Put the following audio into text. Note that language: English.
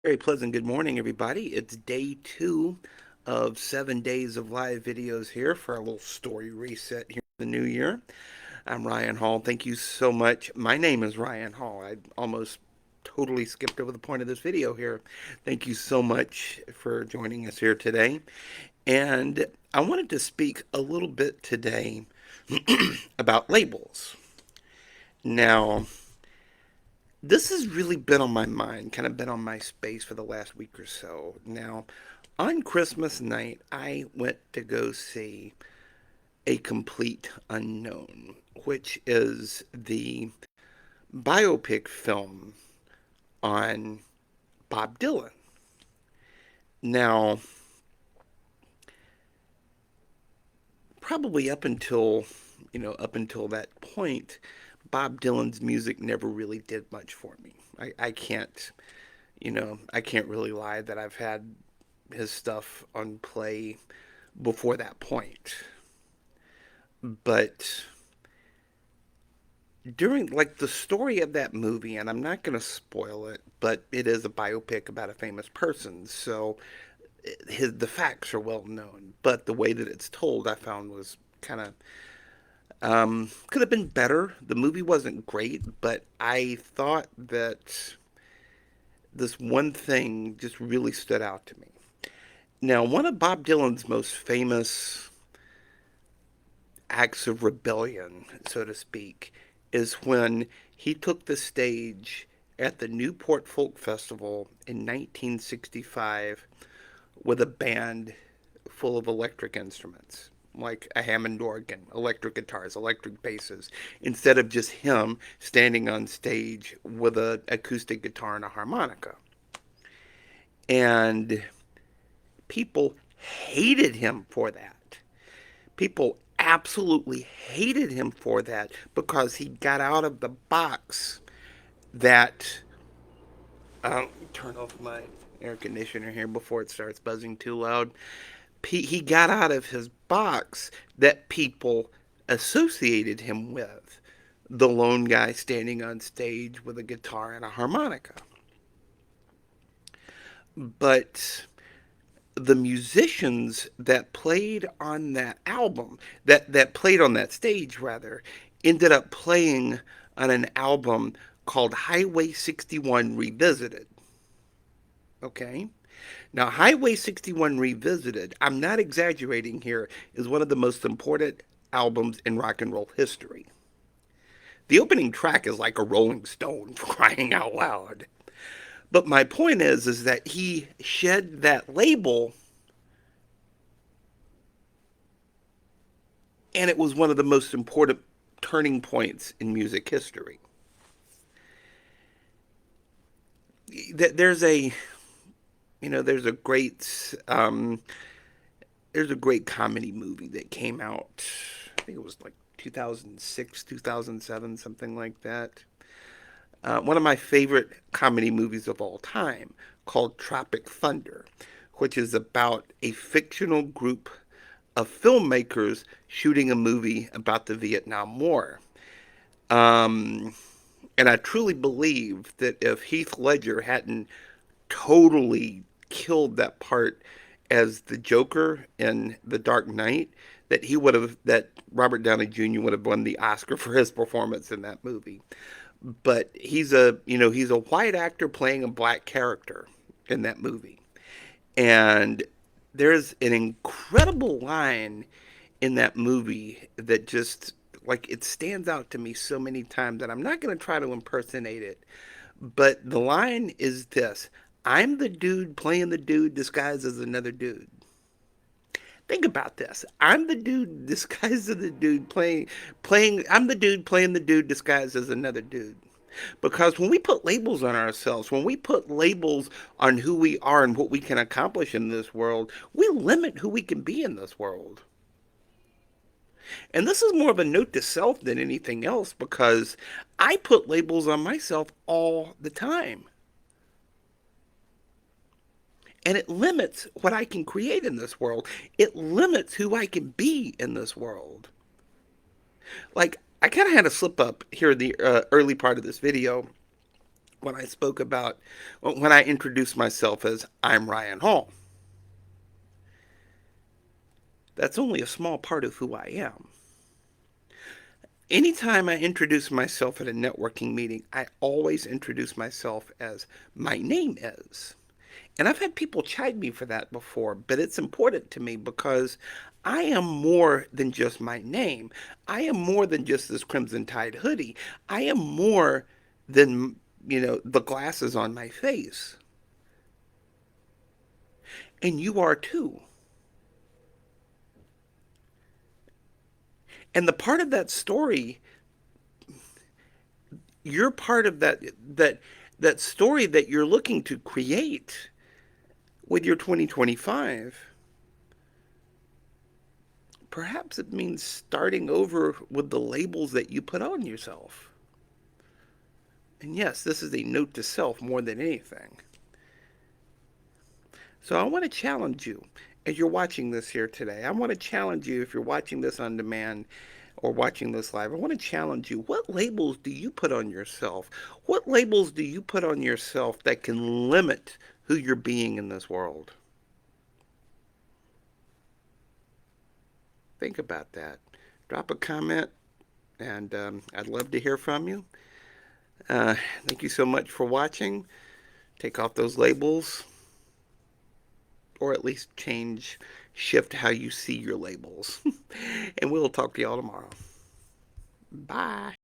Very pleasant good morning, everybody. It's day two of 7 days of live videos here for a little story reset here in the new year. I'm Ryan Hall. Thank you so much. My name is Ryan Hall. I almost totally skipped over the point of this video here. Thank you so much for joining us here today. And I wanted to speak a little bit today about labels. Now, this has really been on my mind, kind of been on my space for the last week or so. Now, on Christmas night, I went to go see A Complete Unknown, which is the biopic film on Bob Dylan. Now, probably up until that point, Bob Dylan's music never really did much for me. I can't, I can't really lie that I've had his stuff on play before that point. But during, like, the story of that movie, and I'm not going to spoil it, but it is a biopic about a famous person, so the facts are well known. But the way that it's told, I found was kind of could have been better. The movie wasn't great, but I thought that this one thing just really stood out to me. Now, one of Bob Dylan's most famous acts of rebellion, so to speak, is when he took the stage at the Newport Folk Festival in 1965 with a band full of electric instruments, like a Hammond organ, electric guitars, electric basses, instead of just him standing on stage with an acoustic guitar and a harmonica. And people hated him for that. People absolutely hated him for that because he got out of the box that. Turn off my air conditioner here before it starts buzzing too loud. He got out of his box that people associated him with, the lone guy standing on stage with a guitar and a harmonica. But the musicians that played on that album, that played on that stage rather, ended up playing on an album called Highway 61 Revisited. Okay? Now, Highway 61 Revisited, I'm not exaggerating here, is one of the most important albums in rock and roll history. The opening track is like a Rolling Stone, for crying out loud. But my point is that he shed that label, and it was one of the most important turning points in music history. There's a, you know, there's a great comedy movie that came out. I think it was like 2006, 2007, something like that. One of my favorite comedy movies of all time, called Tropic Thunder, which is about a fictional group of filmmakers shooting a movie about the Vietnam War. Um, and I truly believe that if Heath Ledger hadn't totally killed that part as the Joker in The Dark Knight, that Robert Downey Jr. would have won the Oscar for his performance in that movie. But he's a white actor playing a black character in that movie. And there's an incredible line in that movie that just, like, it stands out to me so many times that I'm not going to try to impersonate it. But the line is this: I'm the dude playing the dude disguised as another dude. Think about this. I'm the dude disguised as the dude I'm the dude playing the dude disguised as another dude. Because when we put labels on ourselves, when we put labels on who we are and what we can accomplish in this world, we limit who we can be in this world. And this is more of a note to self than anything else, because I put labels on myself all the time. And it limits what I can create in this world. It limits who I can be in this world. Like, I kind of had a slip up here in the early part of this video when I spoke about, when I introduced myself as I'm Ryan Hall. That's only a small part of who I am. Anytime I introduce myself at a networking meeting, I always introduce myself as my name is. And I've had people chide me for that before, but it's important to me because I am more than just my name. I am more than just this Crimson Tide hoodie. I am more than, the glasses on my face. And you are too. And the part of that story, you're part of that story that you're looking to create with your 2025. Perhaps it means starting over with the labels that you put on yourself. And yes, this is a note to self more than anything. So I want to challenge you as you're watching this here today. I want to challenge you if you're watching this on demand or watching this live. I want to challenge you. What labels do you put on yourself? What labels do you put on yourself that can limit who you're being in this world? Think about that. Drop a comment, and I'd love to hear from you. Uh, Thank you so much for watching. Take off those labels, or at least shift how you see your labels. And we'll talk to y'all tomorrow. Bye.